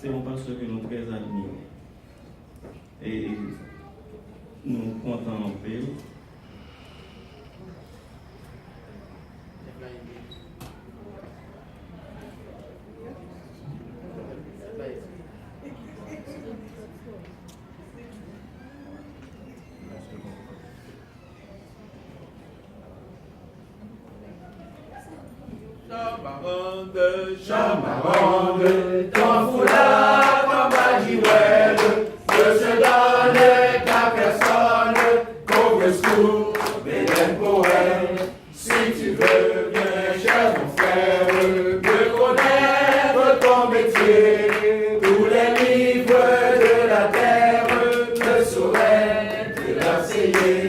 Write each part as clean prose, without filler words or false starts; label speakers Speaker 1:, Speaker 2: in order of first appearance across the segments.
Speaker 1: c'est un pasteur que nous très admirons. Et nous comptons en paix.
Speaker 2: Chamaronde, ton foulard, ton baguiouelle, ne se donne qu'à personne, pauvre sourd, bébé poète. Si tu veux bien, cher mon frère, de connaître ton métier, tous les livres de la terre ne sauraient te l'enseigner.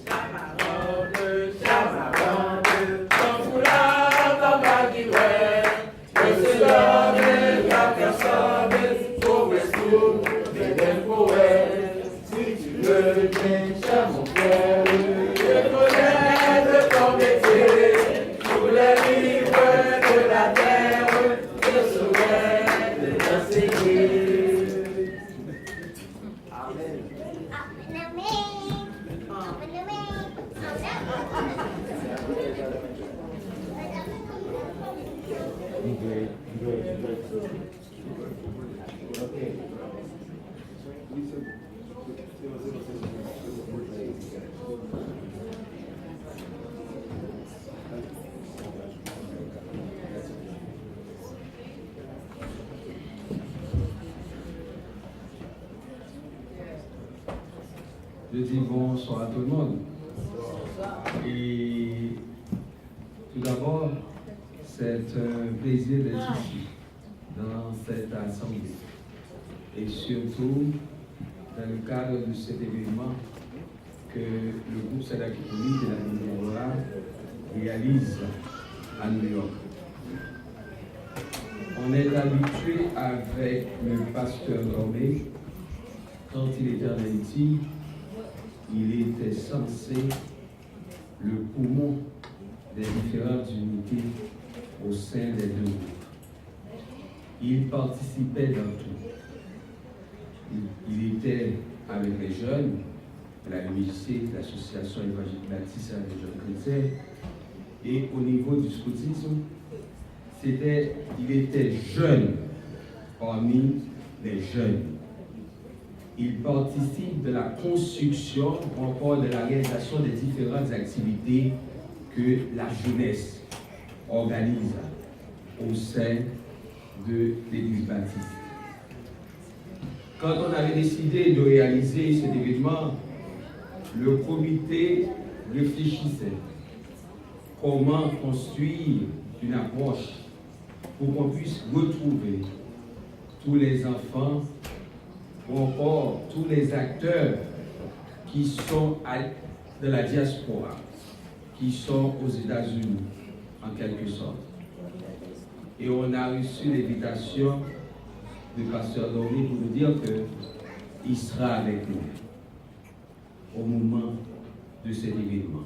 Speaker 2: Chamaronde, chamaronde, ton foulard, ton baguiouelle, ne se donne qu'à personne, pauvre sourd, bébé poète. Si tu veux bien, cher mon frère, de connaître ton métier, tous les livres de la terre ne sauraient te l'enseigner. Amen.
Speaker 3: Je dis bonsoir à tout le monde. Et tout d'abord, c'est un plaisir d'être ici, dans cette assemblée. Et surtout, dans le cadre de cet événement que le groupe Sadakipoli de la Mémoire réalise à New York. On est habitué avec le pasteur Dormé, quand il était en Haïti, il était censé le poumon des différentes unités au sein des deux groupes. Il participait dans tout. Il était avec les jeunes, la MJC, l'association évangélique baptiste des jeunes chrétiens, et au niveau du scoutisme, il était jeune parmi les jeunes. Il participe de la construction ou encore de la réalisation des différentes activités que la jeunesse organise au sein de l'Église baptiste. Quand on avait décidé de réaliser cet événement, le comité réfléchissait comment construire une approche pour qu'on puisse retrouver tous les enfants ou encore tous les acteurs qui sont de la diaspora, qui sont aux États-Unis, en quelque sorte. Et on a reçu l'invitation du pasteur Doré pour nous dire qu'il sera avec nous au moment de cet événement.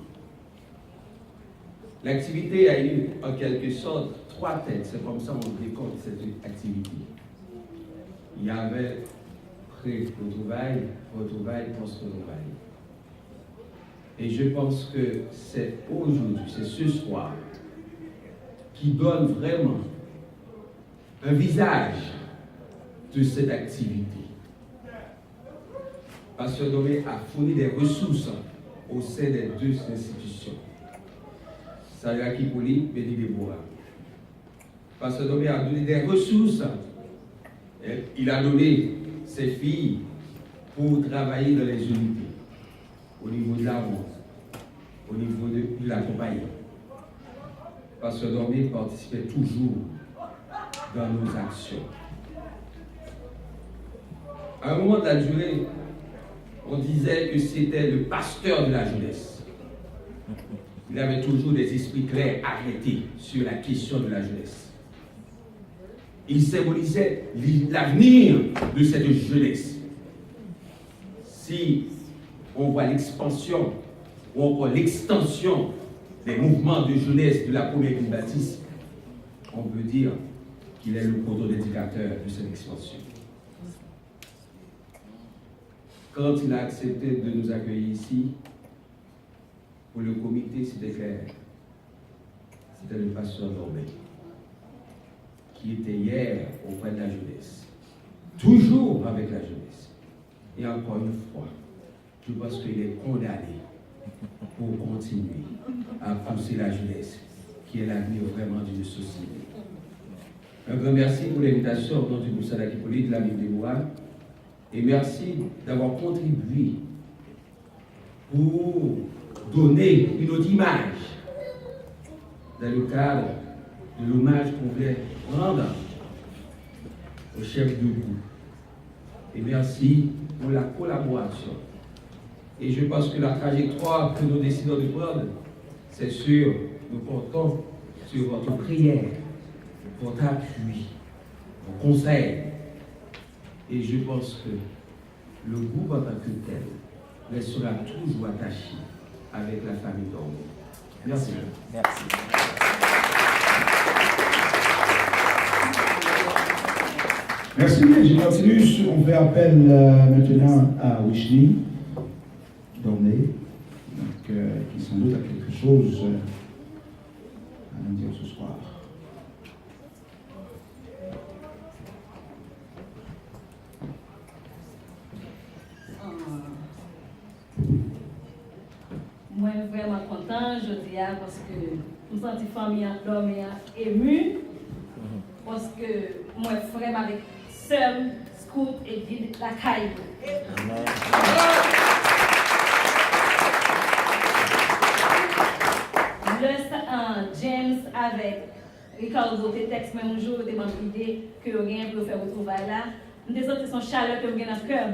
Speaker 3: L'activité a eu en quelque sorte trois têtes, c'est comme ça qu'on décompte cette activité. Il y avait pré-retrouvailles, retrouvailles, post-retrouvailles. Et je pense que c'est aujourd'hui, c'est ce soir, qui donne vraiment un visage de cette activité. Pasteur Doré a fourni des ressources au sein des deux institutions. Sadakipoli, Béni Déborah. Pasteur Doré a donné des ressources. Il a donné ses filles pour travailler dans les unités, au niveau de l'amour, au niveau de l'accompagnement. Pasteur Doré participait toujours dans nos actions. À un moment de la durée, on disait que c'était le pasteur de la jeunesse. Il avait toujours des esprits clairs arrêtés sur la question de la jeunesse. Il symbolisait l'avenir de cette jeunesse. Si on voit l'expansion ou encore l'extension des mouvements de jeunesse de la première Église baptiste, on peut dire qu'il est le poteau d'indicateur de cette expansion. Quand il a accepté de nous accueillir ici, pour le comité, c'était clair. C'était le pasteur Dormé, qui était hier auprès de la jeunesse. Toujours avec la jeunesse. Et encore une fois, je pense qu'il est condamné pour continuer à pousser la jeunesse, qui est l'avenir vraiment d'une société. Un grand merci pour l'invitation au nom du groupe Sadaki Poli de la ville de Bois. Et merci d'avoir contribué pour donner une autre image dans le cadre de l'hommage qu'on voulait rendre au chef de groupe. Et merci pour la collaboration. Et je pense que la trajectoire que nous décidons de prendre, c'est sûr, nous portons sur votre prière, votre appui, vos conseils. Et je pense que le groupe en tant que tel restera toujours attaché avec la famille Dormé. Merci.
Speaker 4: Merci.
Speaker 2: Merci, je continue. On fait appel maintenant à Wishni Dormé, qui sans doute a quelque chose à nous dire ce soir.
Speaker 5: Moi, je suis vraiment content, je dis, parce que je me sens famille Dormé émue, parce que moi, je suis vraiment avec seul, scout et guide la caille. James avec Ricardo, tes textes, même un jour, tu m'as idée que rien pour faire retrouvailles là. Je me sens son chaleur que je dans le cœur.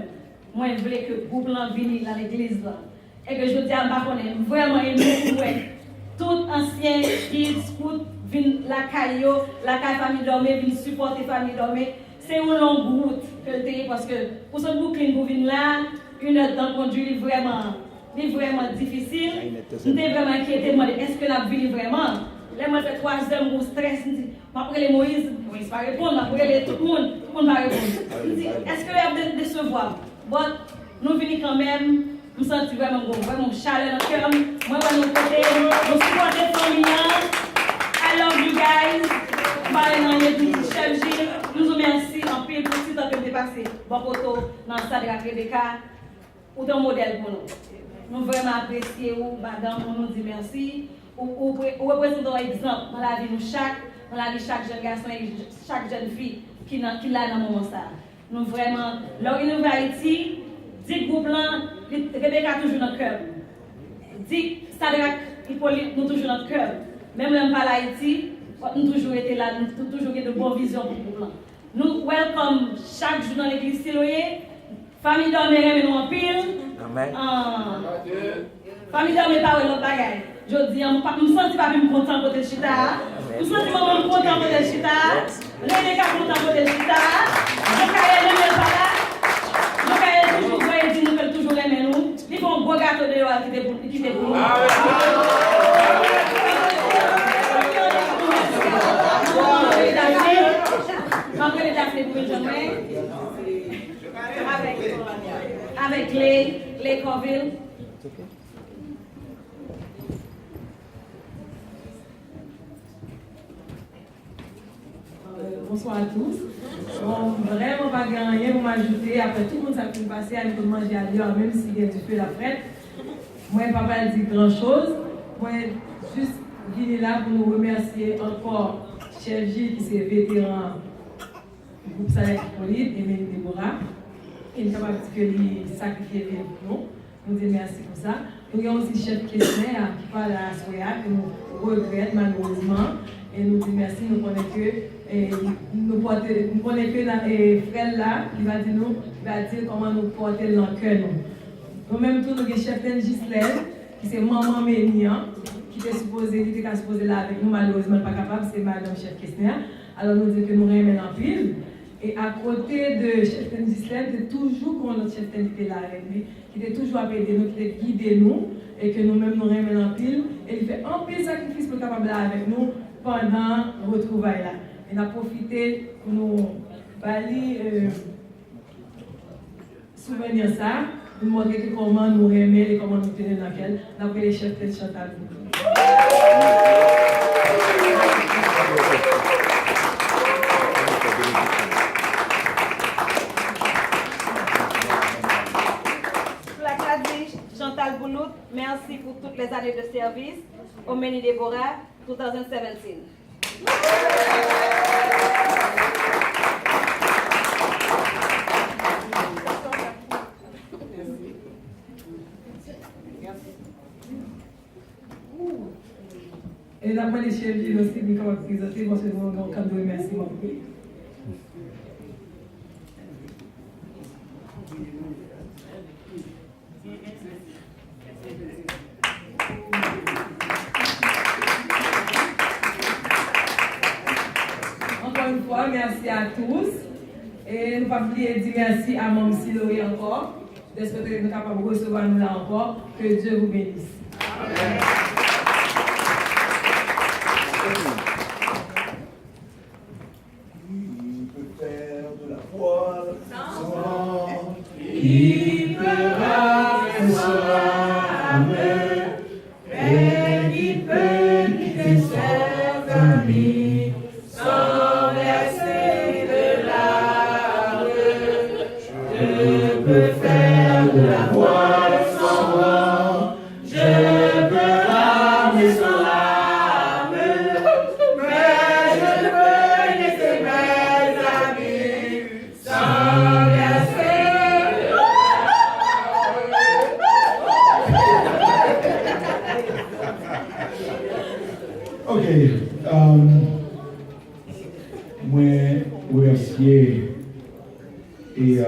Speaker 5: Moi, je voulais que le groupe vienne dans l'église là. Et que je dis à ma connaître vraiment aimé tout ancien guide, scout, viennent la caille famille Dormé, viennent supporter famille Dormé. C'est une longue route que tu parce que pour ce bouclier pour venir là, une heure de conduire est vraiment difficile. Je suis vraiment inquiété, est-ce que la vie vraiment? Là, moi, je fais 3 heures, je stress, je dis, les Moïse, il ne va pas répondre, tout le monde va répondre. Est-ce que vous allez décevoir? Bon, nous venons quand même, nous sentons vraiment chaleur dans le cœur. Moi, je vais nous côté, nous supportons les familles. I love you guys. Chef Gilles, nous vous remercions en pile pour tout ce temps que vous passé. Bon photo dans le stade de Rebecca, ou ton modèle pour nous. Nous vraiment apprécions, madame, on nous dit merci. Ou représentons un exemple dans la vie de chaque jeune garçon et chaque jeune fille qui l'a dans le moment ça. Nous vraiment, l'organisation de Haïti, dit groupe là, Rebecca toujours dans le cœur. Dit Sadrak, Hippolyte, nous toujours dans le cœur. Même là, par Haïti, nous toujours été là, nous toujours eu de bonnes visions pour le groupe là. Nous welcome chaque jour dans l'église Siloé. Famille Dormé, nous en pile.
Speaker 4: Amen.
Speaker 5: Famille Dormé, pas l'autre bagaille. Je dis, je me sens pas plus content pour le chita. Je me sens pas plus content pour le chita. Les gars content pour le chita. Je vais toujours voir dire nous toujours aimer nous. Ils font un beau gâteau de qui était pour nous. Avec les Coville.
Speaker 6: Bonsoir à tous. Bon, vraiment pas gagné pour m'ajouter. Après tout le monde a pu passer à nous manger à l'heure, même s'il y a du feu la frette. Moi, papa dit grand chose. Moi, juste venir là pour nous remercier encore Chef Gilles qui est vétéran du groupe Sadaki Poli et Mélie Déborah. Il est capable de sacrifier pour nous. Nous disons merci pour ça. Nous avons aussi le chef Kessner qui parle à la Soya, que nous regrettons malheureusement. Et nous disons merci, nous connaissons que notre frère là, il va dire comment nous porter dans le cœur. Nous-mêmes, nous avons le chef Gislaine, qui est maman Ménian, qui était supposé là avec nous, malheureusement pas capable, c'est madame chef Kessner. Alors nous disons que nous remettons en pile. Et à côté de chef Gislaine, c'est toujours quand notre chef qui était là avec lui, qui était toujours à aider nous, qui était guidé nous, et que nous-mêmes nous remettons en pile. Et il fait un pile sacrifice pour être capable là avec nous pendant le retrouvaille là. Et on a profité pour nous bali souvenir ça, nous montrer comment nous aimer et comment nous tenir dans laquelle. On a pris les chefs de Chantal.
Speaker 4: Chantal Boulout, merci pour toutes les années de service. Omeni Deborah, 2017.
Speaker 6: Et la demandé chez Gilles aussi de comment présenter, parce que nous avons quand même merci beaucoup. Encore une fois, merci à tous. Et nous ne pouvons pas oublier de dire merci à Mme Siloé encore. J'espère que nous sommes capables de recevoir nous là encore. Que Dieu vous bénisse. Amen.
Speaker 2: Qui fera le soir, et qui peut quitter ses amis sans verser de larmes. Je peux faire de la voile sans vent, je peux ramener son âme, mais je ne peux laisser mes amis sans verser. Ok, moi remercier et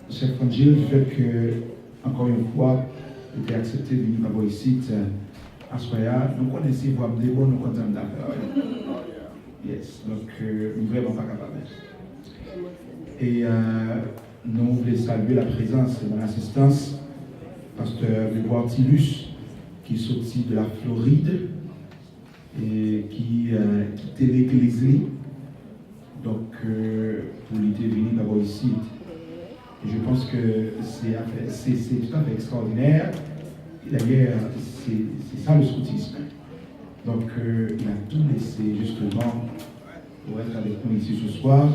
Speaker 2: chef Angile du fait que, encore une fois, il était accepté de venir voir ici à Soya. Nous connaissons voir des bons, nous comptons d'affaires. Yes, donc nous ne sommes vraiment pas capables. Et nous voulons saluer la présence de mon assistance, pasteur Grégoire Tillus, qui est sorti de la Floride et qui quittait l'église. Donc, pour l'été venir d'abord ici. Et je pense que c'est tout à fait extraordinaire. D'ailleurs, c'est ça le scoutisme. Donc, il a tout laissé justement pour être avec nous ici ce soir.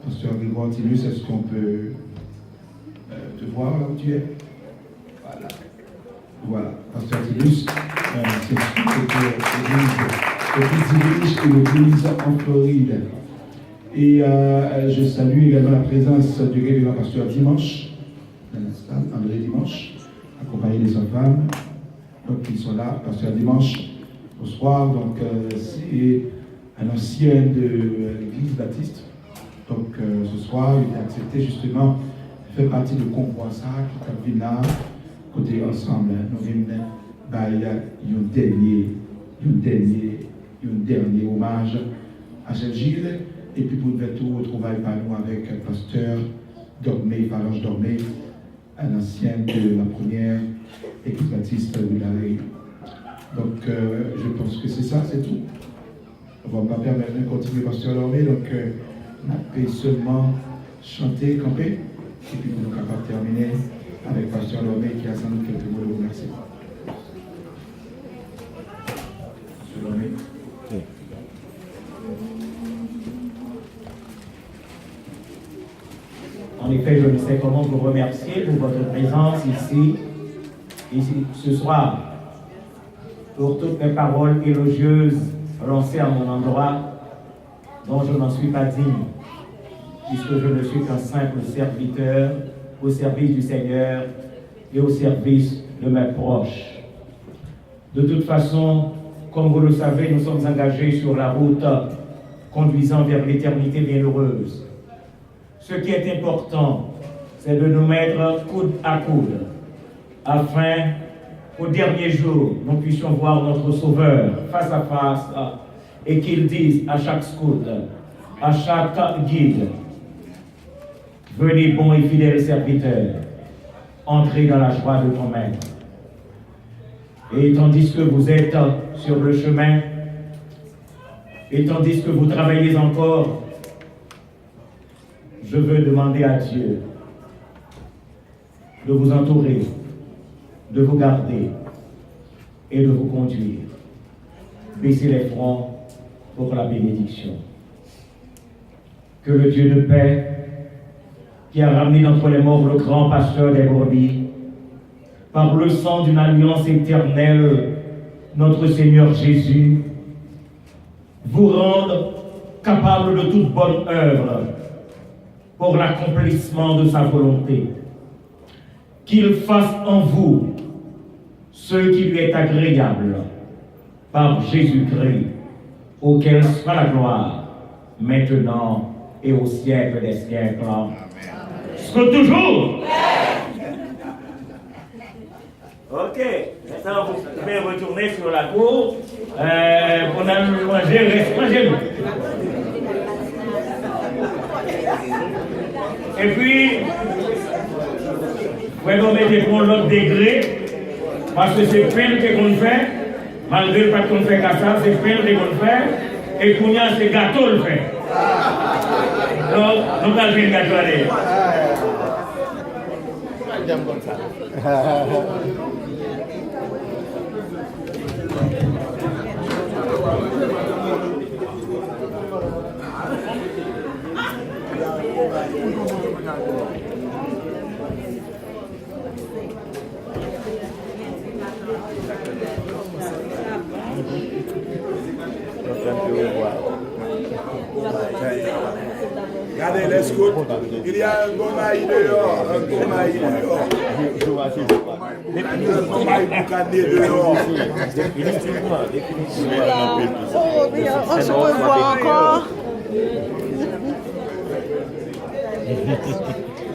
Speaker 2: Pasteur Grégoire Tillus, est-ce qu'on peut te voir là où tu es? Voilà. Voilà, Pasteur Tillus, c'est l'église en Floride. Et je salue également la présence du révérend Pasteur Dimanche, André Dimanche, accompagné des femmes. Donc ils sont là, Pasteur Dimanche, au soir. Donc c'est un ancien de l'église baptiste. Donc ce soir, il a accepté justement de faire partie du convoi ça qui est là. Côté ensemble, nous venons un dernier hommage à Chef Gilles, et puis pour nous tout retrouver par nous avec le pasteur Dormé, Valange Dormé, un ancien de la première église baptiste de la Réunion. Donc je pense que c'est ça, c'est tout. On ne va pas permettre de continuer pasteur Dormé, donc on peut seulement chanter, camper, et puis nous sommes capables de terminer avec Pasteur Lomé qui a sans doute quelques mots de remerciement. Pasteur Lomé.
Speaker 7: En effet, je ne sais comment vous remercier pour votre présence ici ce soir, pour toutes les paroles élogieuses lancées à mon endroit, dont je n'en suis pas digne, puisque je ne suis qu'un simple serviteur au service du Seigneur et au service de mes proches. De toute façon, comme vous le savez, nous sommes engagés sur la route conduisant vers l'éternité bienheureuse. Ce qui est important, c'est de nous mettre coude à coude, afin qu'au dernier jour, nous puissions voir notre Sauveur face à face et qu'il dise à chaque scout, à chaque guide: venez, bons et fidèles serviteurs, entrez dans la joie de ton maître. Et tandis que vous êtes sur le chemin, Et tandis que vous travaillez encore, je veux demander à Dieu de vous entourer, de vous garder et de vous conduire. Baissez les fronts pour la bénédiction. Que le Dieu de paix, qui a ramené d'entre les morts le grand pasteur des brebis, par le sang d'une alliance éternelle, notre Seigneur Jésus, vous rende capable de toute bonne œuvre pour l'accomplissement de sa volonté. Qu'il fasse en vous ce qui lui est agréable par Jésus-Christ, auquel soit la gloire, maintenant et au siècle des siècles. Est-ce toujours? Ok, maintenant vous pouvez retourner sur la cour. On a mangé, reste mangez. Et puis, vous pouvez mettre pour l'autre degré, parce que c'est peine qu'on fait, malgré le fait qu'on fait qu'à ça, c'est peine qu'on fait, et qu'on y a, c'est gâteau le fait. Donc, nous allons faire le gâteau aller.
Speaker 8: J'aime comme ça.
Speaker 9: Regardez les scouts, il y a un bon maïs dehors, un bon maïs dehors. Un bon maïs boucané dehors.
Speaker 10: Oh, bien, on se revoit encore.